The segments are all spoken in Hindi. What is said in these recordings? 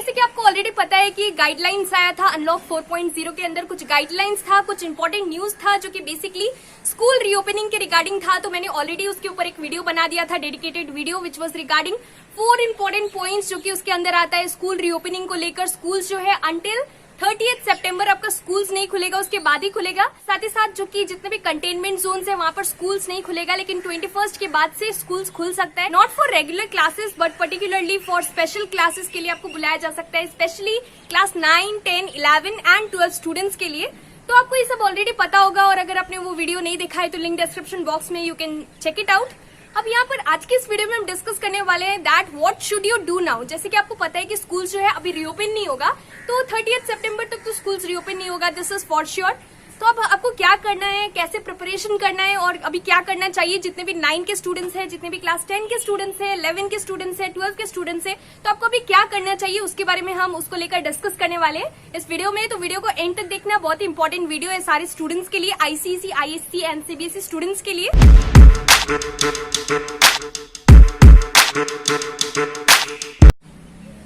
जैसे कि आपको ऑलरेडी पता है कि गाइडलाइंस आया था अनलॉक 4.0 के अंदर, कुछ गाइडलाइंस था, कुछ इंपॉर्टेंट न्यूज था जो कि बेसिकली स्कूल रीओपनिंग के रिगार्डिंग था। तो मैंने ऑलरेडी उसके ऊपर एक वीडियो बना दिया था, dedicated video, which was regarding 4 important points जो कि उसके अंदर आता है स्कूल रीओपनिंग को लेकर। स्कूल्स जो है अंटिल 30 सितंबर आपका स्कूल्स नहीं खुलेगा, उसके बाद ही खुलेगा। साथ ही साथ जो कि जितने भी कंटेनमेंट जोन्स है वहां पर स्कूल्स नहीं खुलेगा, लेकिन 21 के बाद से स्कूल्स खुल सकता है। Not for regular classes but particularly for special classes के लिए आपको बुलाया जा सकता है, स्पेशली क्लास 9, 10, 11 एंड 12 स्टूडेंट्स के लिए। तो आपको ये सब ऑलरेडी पता होगा, और अगर आपने वो वीडियो नहीं देखा है तो लिंक डिस्क्रिप्शन बॉक्स में you can check it out. अब यहाँ पर आज के इस वीडियो में हम डिस्कस करने वाले हैं that what should you do now. जैसे कि आपको पता है कि स्कूल जो है अभी रीओपन नहीं होगा, तो 30 सितंबर तक तो स्कूल्स रीओपन नहीं होगा, दिस इज फॉर श्योर। तो अब आपको क्या करना है, कैसे प्रिपरेशन करना है, और अभी क्या करना चाहिए जितने भी 9 के स्टूडेंट्स हैं, जितने भी क्लास 10 के स्टूडेंट्स हैं, 11 के स्टूडेंट्स हैं, 12 के स्टूडेंट्स हैं, तो आपको अभी क्या करना चाहिए उसके बारे में हम उसको लेकर डिस्कस करने वाले हैं इस वीडियो में। तो वीडियो को एंड तक देखना, बहुत ही इंपॉर्टेंट वीडियो है सारे स्टूडेंट्स के लिए, ICSE, ISC and CBSE students के लिए।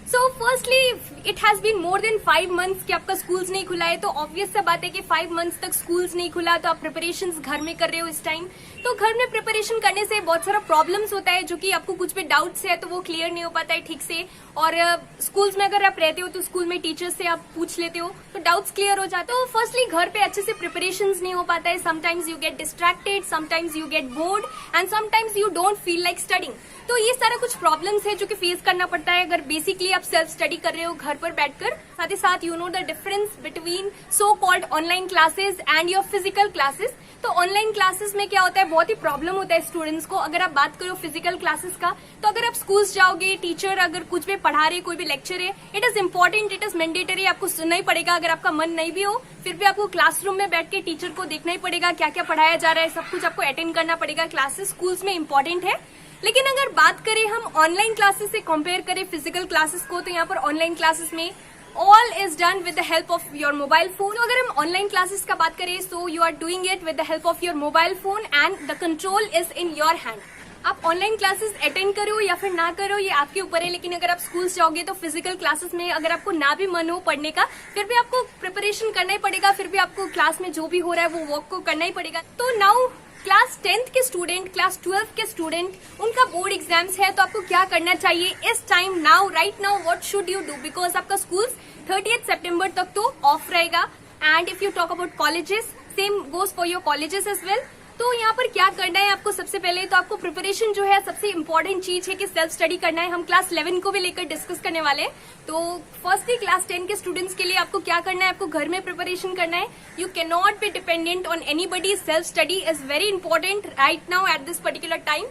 So firstly it has been more than 5 months कि आपका स्कूल्स नहीं खुला है, तो ऑब्वियस सा बात है कि 5 मंथ्स तक स्कूल्स नहीं खुला तो आप प्रिपरेशंस घर में कर रहे हो इस टाइम। तो घर में प्रिपरेशन करने से बहुत सारा प्रॉब्लम्स होता है, जो कि आपको कुछ भी डाउट्स है तो वो क्लियर नहीं हो पाता है ठीक से, और स्कूल्स में अगर आप रहते हो तो स्कूल में टीचर्स से आप पूछ लेते हो तो डाउट्स क्लियर हो जाते हो। फर्स्टली घर पे अच्छे से प्रिपरेशंस नहीं हो पाता है, sometimes you get distracted, sometimes you get bored and sometimes you don't feel like studying. तो ये सारा कुछ प्रॉब्लम्स है जो कि फेस करना पड़ता है अगर बेसिकली आप सेल्फ स्टडी कर रहे हो घर पर बैठकर। साथ ही साथ you know the difference between so called online classes and your physical classes. तो ऑनलाइन क्लासेस में क्या होता है, बहुत ही प्रॉब्लम होता है स्टूडेंट्स को। अगर आप बात करो फिजिकल क्लासेस का, तो अगर आप स्कूल्स जाओगे, टीचर अगर कुछ भी पढ़ा रहे, कोई भी लेक्चर है, it is important, it is mandatory, आपको सुनना ही पड़ेगा। अगर आपका मन नहीं भी हो फिर भी आपको क्लासरूम में बैठ के टीचर को देखना ही पड़ेगा, क्या क्या पढ़ाया जा रहा है, सब कुछ आपको अटेंड करना पड़ेगा। क्लासेस स्कूल्स में इंपॉर्टेंट है। लेकिन अगर बात करें हम ऑनलाइन क्लासेस से कंपेयर करें फिजिकल क्लासेस को, तो यहाँ पर ऑनलाइन क्लासेस में all is done with the help of your mobile phone. तो अगर हम ऑनलाइन क्लासेस का बात करें, so you are doing it with the help of your mobile phone and the control is in your hand. आप ऑनलाइन क्लासेस अटेंड करो या फिर ना करो ये आपके ऊपर है, लेकिन अगर आप स्कूल जाओगे तो फिजिकल क्लासेस में अगर आपको ना भी मन हो पढ़ने का, फिर भी आपको प्रिपरेशन करना ही पड़ेगा, फिर भी आपको क्लास में जो भी हो रहा है वो वर्क को करना ही पड़ेगा। तो नाउ क्लास 10th के स्टूडेंट, क्लास 12 के स्टूडेंट, उनका बोर्ड एग्जाम्स है, तो आपको क्या करना चाहिए इस time, now right now what should you do, because आपका स्कूल 30 सितंबर तक तो ऑफ रहेगा। And if you talk about colleges, same goes for your colleges as well. तो यहाँ पर क्या करना है आपको, सबसे पहले तो आपको प्रिपरेशन जो है सबसे इंपॉर्टेंट चीज है कि सेल्फ स्टडी करना है। हम क्लास 11 को भी लेकर डिस्कस करने वाले हैं। तो फर्स्टली क्लास 10 के स्टूडेंट्स के लिए आपको क्या करना है, आपको घर में प्रिपरेशन करना है। You can not be dependent on anybody, self study is very important right now at this particular time.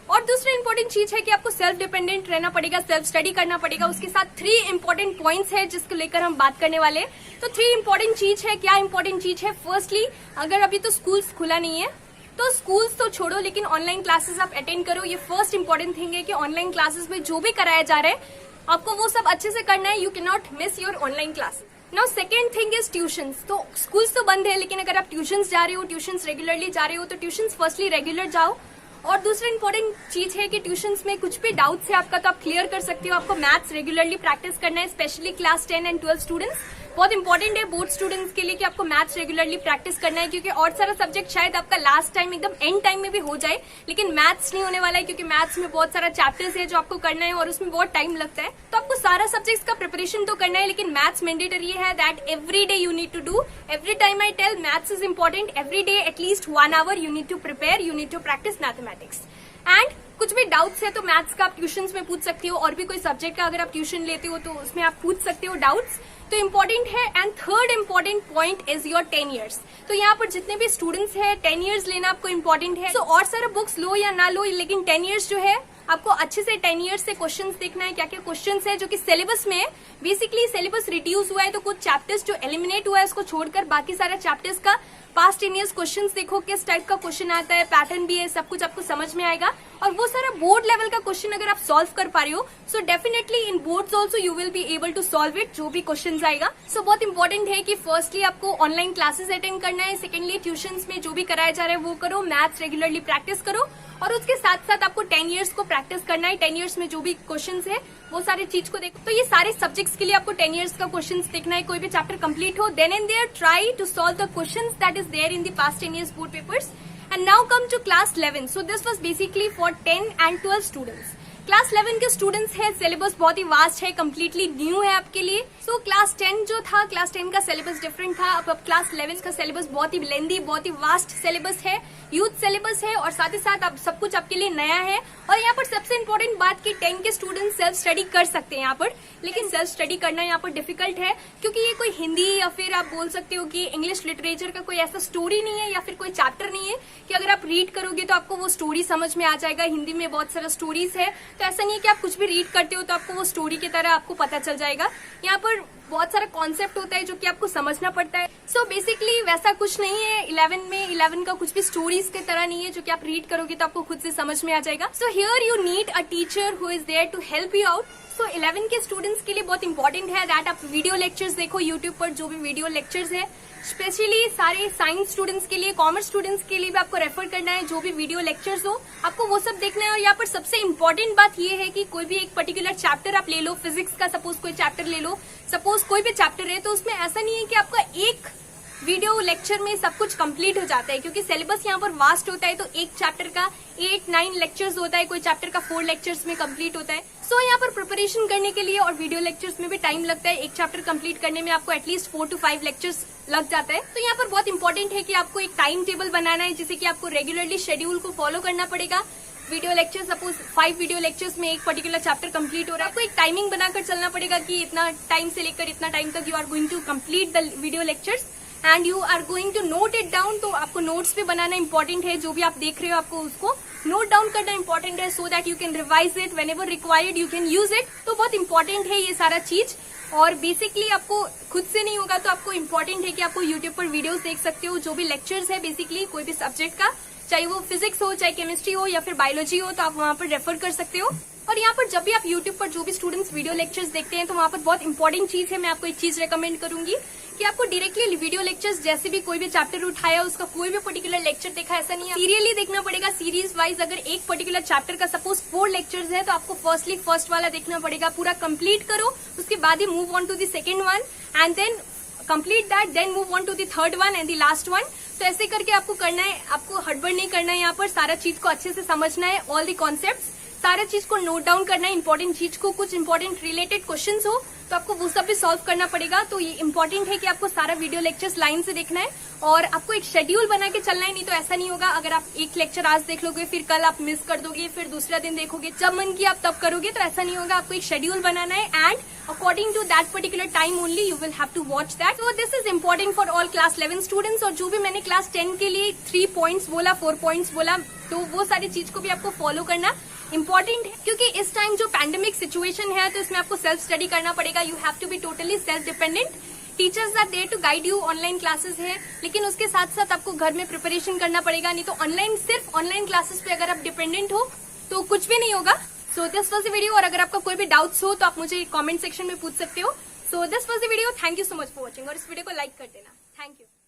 और दूसरा इंपॉर्टेंट चीज है कि आपको सेल्फ डिपेंडेंट रहना पड़ेगा, सेल्फ स्टडी करना पड़ेगा। उसके साथ 3 इंपॉर्टेंट पॉइंट्स है जिसको लेकर हम बात करने वाले हैं। तो 3 इंपॉर्टेंट चीज है, क्या इंपॉर्टेंट चीज है। फर्स्टली अगर अभी तो स्कूल्स खुला नहीं है तो स्कूल्स तो छोड़ो, लेकिन ऑनलाइन क्लासेस आप अटेंड करो। ये फर्स्ट इंपॉर्टेंट थिंग है कि ऑनलाइन क्लासेस में जो भी कराया जा रहा है आपको वो सब अच्छे से करना है। You can not miss your online class. Now second thing is tuitions. तो स्कूल्स तो बंद है, लेकिन अगर आप ट्यूशंस जा रहे हो, ट्यूशंस रेगुलरली जा रहे हो, तो ट्यूशंस फर्स्टली रेगुलर जाओ। और दूसरा इंपॉर्टेंट चीज है कि ट्यूशंस में कुछ भी डाउट्स है आपका तो आप क्लियर कर सकते हो। आपको मैथ्स रेगुलरली प्रैक्टिस करना है, स्पेशली क्लास 10 एंड 12 स्टूडेंट्स। बहुत इंपॉर्टेंट है बोर्ड स्टूडेंट्स के लिए कि आपको मैथ्स रेगुलरली प्रैक्टिस करना है, क्योंकि और सारा सब्जेक्ट शायद आपका लास्ट टाइम एकदम एंड टाइम में भी हो जाए, लेकिन मैथ्स नहीं होने वाला है, क्योंकि मैथ्स में बहुत सारा चैप्टर्स है जो आपको करना है और उसमें बहुत टाइम लगता है। तो आपको सारा सब्जेक्ट्स का प्रिपरेशन तो करना है, लेकिन मैथ्स मैंडेटरी है that every day you need to do. Every time I tell maths is important. Every day at least 1 hour you need to prepare, you need to practice mathematics. And कुछ भी डाउट्स है तो मैथ्स का आप ट्यूशंस में पूछ सकते हो, और भी कोई सब्जेक्ट का अगर आप ट्यूशन लेते हो तो उसमें आप पूछ सकते हो डाउट्स। तो इम्पोर्टेंट है। And third important point is your 10 years. तो यहाँ पर जितने भी स्टूडेंट्स हैं 10 ईयर्स लेना आपको इम्पोर्टेंट है। तो और सारा बुक्स लो या ना लो, लेकिन 10 ईयर्स जो है आपको अच्छे से 10 ईयर्स से क्वेश्चंस देखना है, क्या क्या क्वेश्चंस है जो कि सिलेबस में है। बेसिकली सिलेबस रिड्यूस हुआ है तो कुछ चैप्टर्स जो एलिमिनेट हुआ है उसको छोड़कर बाकी सारा चैप्टर्स का पास्ट 10 ईयर्स क्वेश्चंस देखो, किस टाइप का क्वेश्चन आता है, पैटर्न भी है, सब कुछ आपको समझ में आएगा। और वो सारा बोर्ड लेवल का क्वेश्चन अगर आप सॉल्व कर पा रहे हो, so definitely in boards also you will be able to solve it, जो भी क्वेश्चन आएगा। सो बहुत इंपॉर्टेंट है कि फर्स्टली आपको ऑनलाइन क्लासेस अटेंड करना है, सेकेंडली ट्यूशंस में जो भी कराया जा रहा है वो करो, मैथ्स रेगुलरली प्रैक्टिस करो, और उसके साथ साथ आपको 10 इयर्स को प्रैक्टिस करना है। 10 इयर्स में जो भी क्वेश्चंस है वो सारे चीज को देखो। तो ये सारे सब्जेक्ट्स के लिए आपको 10 इयर्स का क्वेश्चंस देखना है। कोई भी चैप्टर कंप्लीट हो, then and there try to solve the questions that is there in the past 10 years board papers. And now come to class 11. So this was basically for 10 and 12 students. Class 11 के स्टूडेंट्स है, सिलेबस बहुत ही वास्ट है, कम्प्लीटली न्यू है आपके लिए। सो क्लास 10 जो था, क्लास 10 का सिलेबस डिफरेंट था। अब क्लास 11 का सिलेबस बहुत ही लेंदी, बहुत ही वास्ट सिलेबस है, यूथ सिलेबस है और साथ ही साथ अब सब कुछ आपके लिए नया है। और यहाँ पर सबसे इम्पोर्टेंट बात कि 10 के स्टूडेंट सेल्फ स्टडी कर सकते हैं यहाँ पर, लेकिन सेल्फ स्टडी करना यहाँ पर डिफिकल्ट है क्योंकि ये कोई हिंदी या फिर आप बोल सकते हो कि इंग्लिश लिटरेचर का कोई ऐसा स्टोरी नहीं है या फिर कोई चैप्टर नहीं है कि अगर आप रीड करोगे तो आपको वो स्टोरी समझ में आ जाएगा। हिंदी में बहुत सारा स्टोरीज है, तो ऐसा नहीं है कि आप कुछ भी रीड करते हो तो आपको वो स्टोरी की तरह आपको पता चल जाएगा। यहाँ पर बहुत सारा कॉन्सेप्ट होता है जो कि आपको समझना पड़ता है। सो बेसिकली वैसा कुछ नहीं है 11 में। 11 का कुछ भी स्टोरीज की तरह नहीं है जो कि आप रीड करोगे तो आपको खुद से समझ में आ जाएगा। So here you need a teacher who is there to help you out. So 11 के स्टूडेंट्स के लिए बहुत इंपॉर्टेंट है दैट आप वीडियो लेक्चर्स देखो यूट्यूब पर, जो भी वीडियो लेक्चर्स है। स्पेशली सारे साइंस स्टूडेंट्स के लिए, कॉमर्स स्टूडेंट्स के लिए भी आपको रेफर करना है। जो भी वीडियो लेक्चर्स हो आपको वो सब देखना है। और यहाँ पर सबसे इम्पोर्टेंट बात ये है कि कोई भी एक पर्टिकुलर चैप्टर आप ले लो, फिजिक्स का सपोज कोई चैप्टर ले लो, सपोज कोई भी चैप्टर है, तो उसमें ऐसा नहीं है कि आपका एक वीडियो लेक्चर में सब कुछ कंप्लीट हो जाता है क्योंकि सिलेबस यहाँ पर वास्ट होता है। तो एक चैप्टर का 8-9 लेक्चर्स होता है, कोई चैप्टर का 4 लेक्चर्स में कंप्लीट होता है। सो यहाँ पर प्रिपरेशन करने के लिए और वीडियो लेक्चर्स में भी टाइम लगता है। एक चैप्टर कंप्लीट करने में आपको एटलीस्ट 4 to 5 लेक्चर्स लग जाता है। तो यहाँ पर बहुत इंपॉर्टेंट है कि आपको एक टाइम टेबल बनाना है जिसे कि आपको रेगुलरली शेड्यूल को फॉलो करना पड़ेगा। Video lecture suppose 5 video lectures में एक पर्टिकुलर चैप्टर कंप्लीट हो रहा है, आपको एक टाइमिंग बनाकर चलना पड़ेगा कि इतना टाइम से लेकर इतना टाइम तक you are going to complete the video lectures and you are going to note it down. तो आपको नोट्स पे बनाना इंपॉर्टेंट है। जो भी आप देख रहे हो आपको उसको नोट डाउन करना इंपॉर्टेंट है so that you can revise it when ever required, you can use it. तो बहुत इंपॉर्टेंट है ये सारा चीज। और बेसिकली आपको खुद से नहीं होगा तो आपको इम्पोर्टेंट है कि आपको यूट्यूब पर वीडियोस देख सकते हो। जो भी लेक्चर्स है बेसिकली कोई भी सब्जेक्ट का, चाहे वो फिजिक्स हो, चाहे केमिस्ट्री हो या फिर बायोलॉजी हो, तो आप वहां पर रेफर कर सकते हो। और यहाँ पर जब भी आप यूट्यूब पर जो भी स्टूडेंट्स वीडियो लेक्चर्स देखते हैं तो वहां पर बहुत इंपॉर्टेंट चीज है, मैं आपको एक चीज रेकमेंड करूंगी कि आपको डायरेक्टली वीडियो लेक्चर्स जैसे भी कोई भी चैप्टर उठाया उसका कोई भी पर्टिकुलर लेक्चर देखा, ऐसा नहीं है, सीरियली देखना पड़ेगा। सीरीज वाइज अगर एक पर्टिकुलर चैप्टर का सपोज 4 लेक्चर्स है तो आपको फर्स्ट वाला देखना पड़ेगा, पूरा कंप्लीट करो, उसके बाद ही move on to the second one and then complete that, then move on to the third one and the last one. तो ऐसे करके आपको करना है, आपको हड़बड़ नहीं करना है। यहाँ पर सारा चीज को अच्छे से समझना है, ऑल द कॉन्सेप्ट्स, सारा चीज को नोट डाउन करना है। इंपॉर्टेंट चीज को, कुछ इंपॉर्टेंट रिलेटेड क्वेश्चंस हो तो आपको वो सब भी सॉल्व करना पड़ेगा। तो ये इंपॉर्टेंट है कि आपको सारा वीडियो लेक्चर्स लाइन से देखना है और आपको एक शेड्यूल बना के चलना है। नहीं तो ऐसा नहीं होगा, अगर आप एक लेक्चर आज देख लोगे फिर कल आप मिस कर दोगे, फिर दूसरा दिन देखोगे, जब मन की आप तब करोगे, तो ऐसा नहीं होगा। आपको एक शेड्यूल बनाना है and according to that particular time only you will have to watch that. So this is important for all class 11 students. और जो भी मैंने क्लास 10 के लिए 3 पॉइंट्स बोला, 4 पॉइंट्स बोला, तो वो सारी चीज को भी आपको फॉलो करना इंपॉर्टेंट है क्योंकि इस टाइम जो पैंडेमिक सिचुएशन है तो इसमें आपको सेल्फ स्टडी करना पड़ेगा। You have to be totally self dependent. Teachers are there to guide you, online classes है, लेकिन उसके साथ साथ आपको घर में प्रिपरेशन करना पड़ेगा। नहीं तो ऑनलाइन, सिर्फ ऑनलाइन क्लासेस पे अगर आप डिपेंडेंट हो तो कुछ भी नहीं होगा। So this was the video. और अगर आपका कोई भी डाउट्स हो तो आप मुझे कमेंट सेक्शन में पूछ सकते हो। So this was the video. Thank you so much for watching और इस वीडियो को लाइक कर देना। Thank you.